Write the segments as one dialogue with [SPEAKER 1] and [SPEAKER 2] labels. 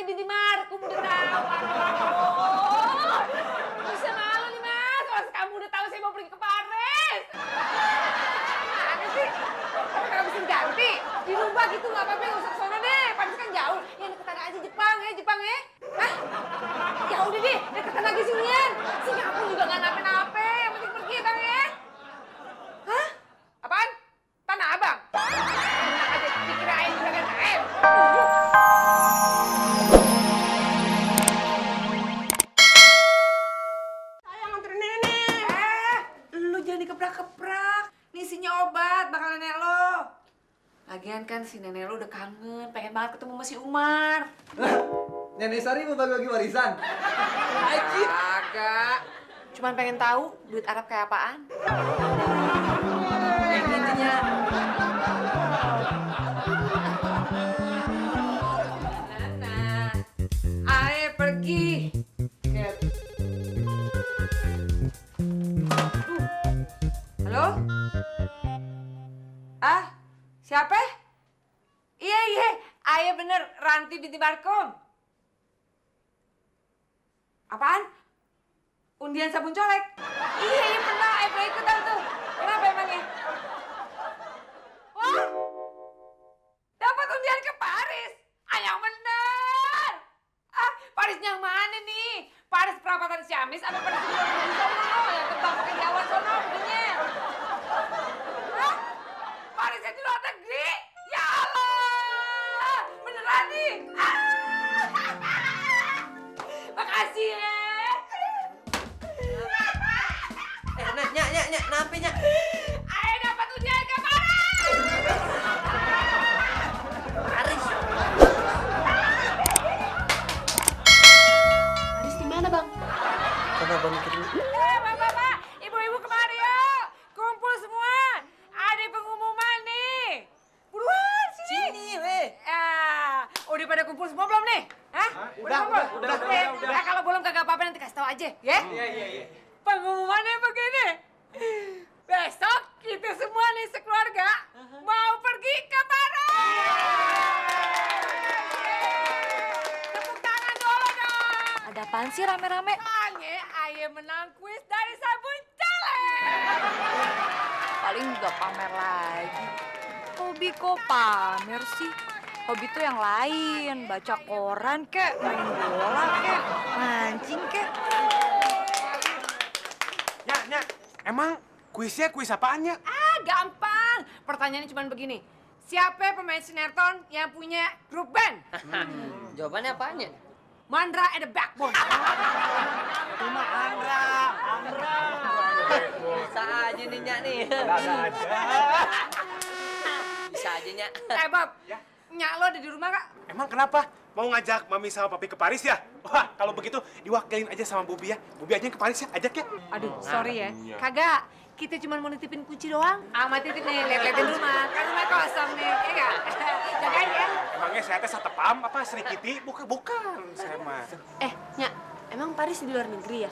[SPEAKER 1] binti Markum udah tahu. Aduh. Bisa malu nih Mas, kalau kamu udah tahu saya mau pergi ke Paris. Mana sih? Kalau bisa ganti, dirubah gitu nggak apa-apa, nggak usah ke sono deh. Paris kan jauh. Ya deketan aja Jepang ya. Hah? Ya udah deh, deketan lagi sinian. Singapura juga nggak nape-nape, yang penting pergi Bang ya. Hah? Apaan? Tanah Abang? Enak aja, dikirain juragan KM.
[SPEAKER 2] Sayang nganterin nenek.
[SPEAKER 1] Lu jangan dikeprak-keprak. Nih isinya obat, bakal nenek lo. Lagian kan si nenek lo udah kangen, pengen banget ketemu sama si Umar.
[SPEAKER 3] Nenek Sari mau bagi-bagi warisan.
[SPEAKER 1] Agak. Cuman pengen tahu duit Arab kayak apaan. Yang intinya. Nah, ayo pergi. Halo? Ah, siapa? Iya, ayo bener, Ranti binti Markom. Apaan? Undian sabun colek? Iya pernah, pernah ikutan tuh. Kenapa emangnya? Wah, dapat undian ke Paris. Yang bener. Ah, Paris yang mana nih? Paris perapatan Ciamis apa Paris di luar negeri sono? Yang terbang pakai Jawa sono begini. Hah? Parisnya di luar negeri? Ya Allah, beneran nih. Makasih ya.
[SPEAKER 2] Nyak, nape nyak?
[SPEAKER 1] Ayo dapat undian ke Paris.
[SPEAKER 2] Paris.
[SPEAKER 4] Paris di mana, Bang?
[SPEAKER 2] Kenapa mikirin?
[SPEAKER 1] Bapak, ibu-ibu kemari yuk. Kumpul semua. Ada pengumuman nih. Buruan sini.
[SPEAKER 2] Sini, weh.
[SPEAKER 1] Udah pada kumpul semua belum nih? Hah?
[SPEAKER 3] Udah.
[SPEAKER 1] Nah, kalau belum kagak apa-apa nanti kasih tahu aja, ya?
[SPEAKER 3] Iya.
[SPEAKER 1] Pengumumannya begini. Besok kita semua nih sekeluarga mau pergi ke Paris. Tepuk tangan dulu dong.
[SPEAKER 4] Ada apaan sih rame-rame?
[SPEAKER 1] Soalnya ayah menang kuis dari sabun colek.
[SPEAKER 4] Paling juga pamer lagi. Hobi kok pamer sih? Hobi tuh yang lain, baca koran kek, main bola kek, mancing kek.
[SPEAKER 5] Nyak, emang kuisnya kuis apaan ya?
[SPEAKER 1] Gampang. Pertanyaannya cuma begini. Siapa pemain sinetron yang punya grup band?
[SPEAKER 2] Jawabannya apanya?
[SPEAKER 1] Mandra and the Backbone.
[SPEAKER 2] Cuma Andra. Bisa aja nih nyak nih. Bisa aja nyak.
[SPEAKER 1] Bob. Nyak lo ada di rumah, Kak?
[SPEAKER 5] Emang kenapa? Mau ngajak Mami sama Papi ke Paris ya? Wah, kalau begitu diwakilin aja sama Bubi ya. Bubi aja yang ke Paris ya, ajak ya.
[SPEAKER 1] Aduh, sorry ya. Kagak. Kita cuma mau nitipin kunci doang. Titip nih, lihat-lihatin rumah. Kan rumah kosong nih, ya nggak? Jagain ya.
[SPEAKER 5] Emangnya saya teh satepam apa Sri Kitty? Bukan, saya mah.
[SPEAKER 4] Nyak, emang Paris di luar negeri ya?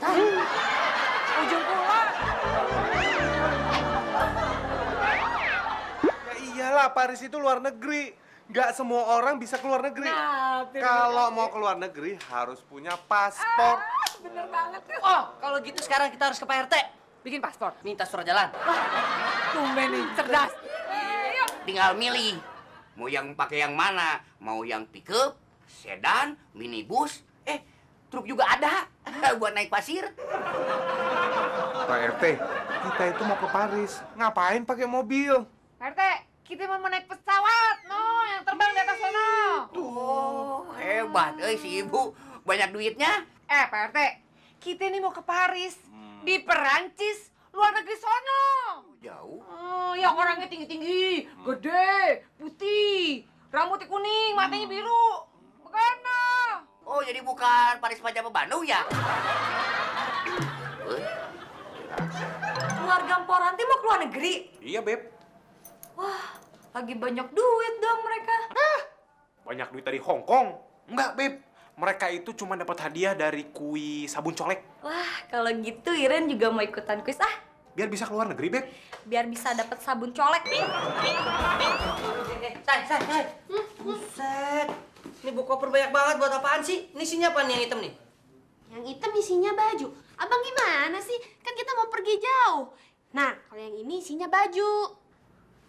[SPEAKER 1] Ujung pulau.
[SPEAKER 6] Ya iyalah, Paris itu luar negeri. Nggak semua orang bisa keluar negeri.
[SPEAKER 1] Nah,
[SPEAKER 6] Kalau mau keluar negeri harus punya paspor.
[SPEAKER 1] bener banget tuh.
[SPEAKER 2] Oh, kalau gitu sekarang kita harus ke Pak RT.
[SPEAKER 1] Bikin paspor.
[SPEAKER 2] Minta surat jalan.
[SPEAKER 1] Tumben nih, cerdas. Yuk.
[SPEAKER 7] Tinggal milih mau yang pakai yang mana, mau yang pickup, sedan, minibus, truk juga ada buat naik pasir.
[SPEAKER 6] Pak RT, kita itu mau ke Paris. Ngapain pakai mobil?
[SPEAKER 1] Pak RT, kita mau naik pesawat, yang terbang di atas sana.
[SPEAKER 7] Oh, hebat, si ibu banyak duitnya.
[SPEAKER 1] Pak RT, kita ini mau ke Paris, di Perancis, luar negeri sono.
[SPEAKER 7] Jauh.
[SPEAKER 1] Yang orangnya tinggi-tinggi, gede, putih, rambutnya kuning, matanya biru. Bagaimana?
[SPEAKER 7] Oh, jadi bukan Paris Pajama Bandung ya?
[SPEAKER 4] Keluarga Poranti mau keluar negeri?
[SPEAKER 5] Iya, Beb.
[SPEAKER 4] Wah, lagi banyak duit dong mereka.
[SPEAKER 5] Banyak duit dari Hong Kong. Enggak, Beb. Mereka itu cuma dapat hadiah dari kuis sabun colek.
[SPEAKER 4] Wah, kalau gitu Iren juga mau ikutan kuis
[SPEAKER 5] Biar bisa keluar negeri, Beb.
[SPEAKER 4] biar bisa dapat sabun colek.
[SPEAKER 2] Say. Buset. Ini buku koper banyak banget buat apaan sih? Ini isinya apa nih yang hitam nih?
[SPEAKER 8] Yang hitam isinya baju. Abang gimana sih? Kan kita mau pergi jauh. Nah, kalau yang ini isinya baju.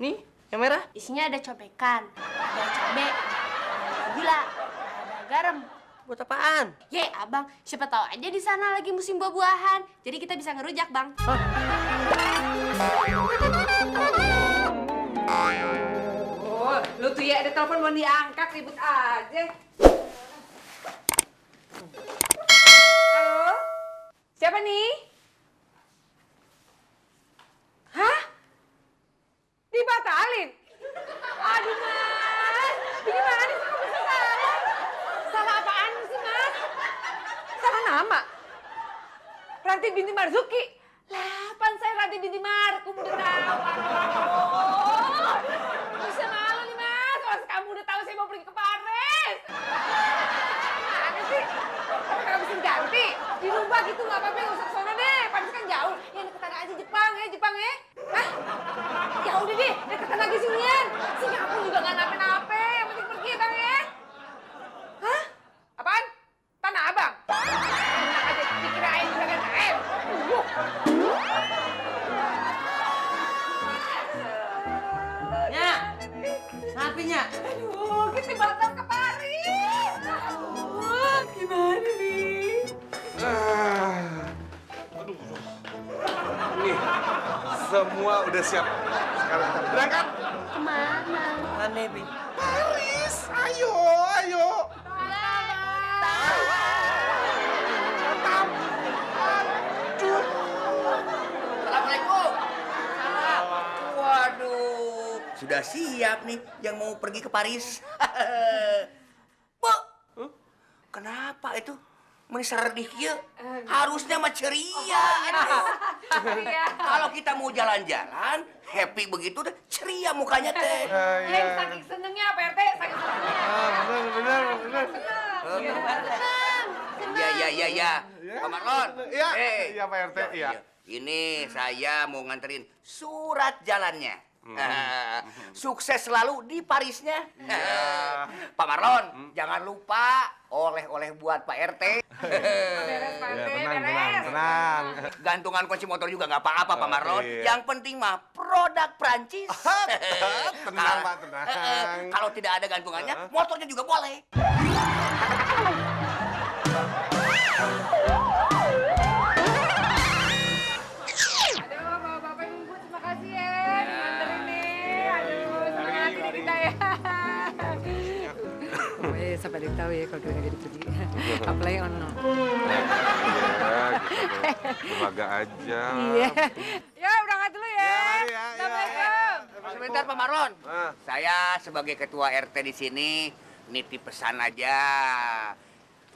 [SPEAKER 2] Nih, yang merah?
[SPEAKER 8] Isinya ada cobekan, ada cabe, ada gula, ada garam.
[SPEAKER 2] Buat apaan?
[SPEAKER 8] Ye, abang, siapa tahu aja di sana lagi musim buah-buahan. Jadi kita bisa ngerujak, bang.
[SPEAKER 1] Oh, lu tuh ya ada telepon mau diangkat ribut aja. Halo? Siapa nih? Hah? Dibatalin? Aduh, Mas. Gimana sih kok bisa salah? Salah apaan sih, Mas? Salah nama? Ranti binti Marzuki. Lah, pan saya Ranti binti Markum udah tahu. Oh, bisa malu nih, Mas. Kalau kamu udah tahu saya mau pergi ke Paris. Mana sih? Tapi nggak bisa ganti. Dirubah gitu nggak apa-apa, nggak usah ke sana deh. Paris kan jauh. Yang deketan aja Jepang ya. Hah? Ya udah deh, deketan lagi sinian. Singapura juga nggak nape-nape. Yang penting pergi ya, Bang ya. Hah? Apaan? Tanah Abang? Enak aja, dikirain juragan KM.
[SPEAKER 2] Nya! Ngapain, Nya?
[SPEAKER 1] Aduh, kita batal ke Paris. Aduh, gimana nih?
[SPEAKER 6] Aduh. Nih, semua udah siap. Sekarang kita berangkat.
[SPEAKER 8] Kemana?
[SPEAKER 2] Aneh, Bi.
[SPEAKER 6] Paris, ayo, ayo.
[SPEAKER 7] Assalamualaikum. Waduh, sudah siap nih yang mau pergi ke Paris. Bu, kenapa itu? Menisar di kieu? Harusnya mah ceria. Aduh.
[SPEAKER 1] Iya.
[SPEAKER 7] Kalau kita mau jalan-jalan, happy begitu deh, ceria mukanya teh.
[SPEAKER 1] Saking senengnya, Pak RT. Saking senengnya.
[SPEAKER 6] Benar.
[SPEAKER 7] Ya. Pak Marlon.
[SPEAKER 6] Iya,
[SPEAKER 7] Hey.
[SPEAKER 6] iya, Pak RT, iya.
[SPEAKER 7] Ini saya mau nganterin surat jalannya. Sukses selalu di Parisnya. Pak Marlon, jangan lupa oleh-oleh buat Pak RT.
[SPEAKER 1] Beres, Pak
[SPEAKER 6] Ya,
[SPEAKER 1] RT.
[SPEAKER 6] tenang.
[SPEAKER 7] Gantungan kunci motor juga nggak apa-apa, Pak Marlon.
[SPEAKER 6] Iya.
[SPEAKER 7] Yang penting mah produk Prancis.
[SPEAKER 6] Tenang, Pak, tenang.
[SPEAKER 7] Kalau tidak ada gantungannya, motornya juga boleh.
[SPEAKER 1] Aduh, Bapak Ibu, terima kasih ya. Dianterin nih. Aduh, senang hati nih kita ya. Sampai dia tahu ya kalau dia lagi pergi. Apalagi ono.
[SPEAKER 6] Iya, gitu. Lembaga aja.
[SPEAKER 1] Iya. Ya, berangkat dulu ya.
[SPEAKER 6] Ya.
[SPEAKER 1] Assalamualaikum.
[SPEAKER 7] Sebentar, Pak Marlon.
[SPEAKER 6] Ah.
[SPEAKER 7] Saya sebagai ketua RT di sini nitip pesan aja.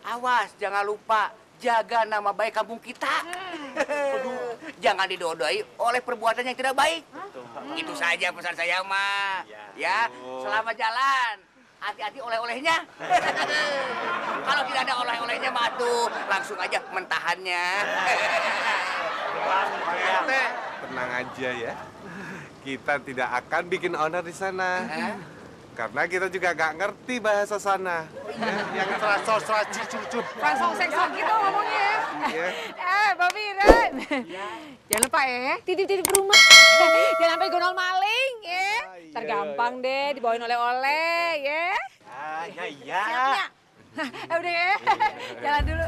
[SPEAKER 7] Awas, jangan lupa jaga nama baik kampung kita. Jangan didodoi oleh perbuatan yang tidak baik. Itu saja pesan saya, Ma. Ya, selamat jalan. Hati-hati oleh-olehnya. Kalau tidak ada oleh-olehnya, mah tuh langsung aja mentahannya.
[SPEAKER 6] Pak RT, tenang aja ya. Kita tidak akan bikin owner di sana. Karena kita juga gak ngerti bahasa sana. Yang serasa cucup.
[SPEAKER 1] Langsung seksong gitu ngomongnya.
[SPEAKER 6] Ya.
[SPEAKER 1] Bapak Iren. Jangan lupa ya, titip-titip rumah. Jangan sampai gonol maling ya. Ntar gampang deh dibawain oleh-oleh ya.
[SPEAKER 5] Iya.
[SPEAKER 1] Siapnya. Udah ya. Jalan dulu.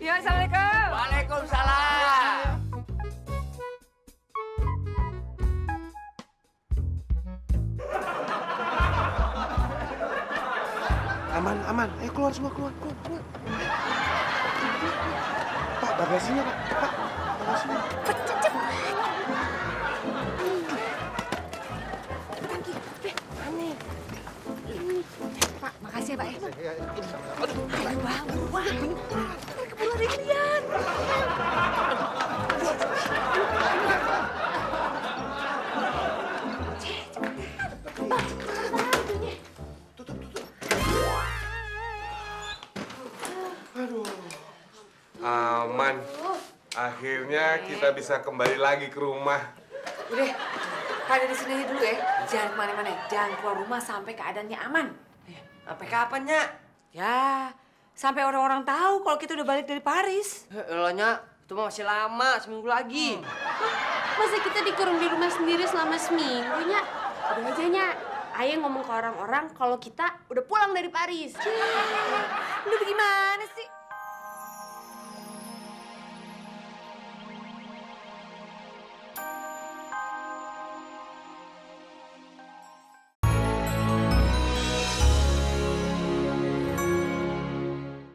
[SPEAKER 1] Ya, Assalamualaikum.
[SPEAKER 7] Waalaikumsalam.
[SPEAKER 6] Aman. Ayo keluar semua, keluar. Pak, bagasinya, Pak. Bagasinya.
[SPEAKER 1] Pak, makasih ya Pak ya.
[SPEAKER 6] Ayo,
[SPEAKER 1] Bang, wah, keburu ada ginian.
[SPEAKER 6] Aman. Akhirnya kita bisa kembali lagi ke rumah.
[SPEAKER 1] Udah, pada di sini dulu ya. Jangan kemana-mana. Jangan keluar rumah sampai keadaannya aman.
[SPEAKER 2] Sampai kapan, Nyak?
[SPEAKER 4] Ya, sampai orang-orang tahu kalau kita udah balik dari Paris.
[SPEAKER 2] Elah, Nyak. Itu mah masih lama, seminggu lagi.
[SPEAKER 8] Masa kita dikurung di rumah sendiri selama seminggu, Nyak? Udah aja, Nyak. Ayah ngomong ke orang-orang kalau kita udah pulang dari Paris.
[SPEAKER 4] Lu bagaimana sih?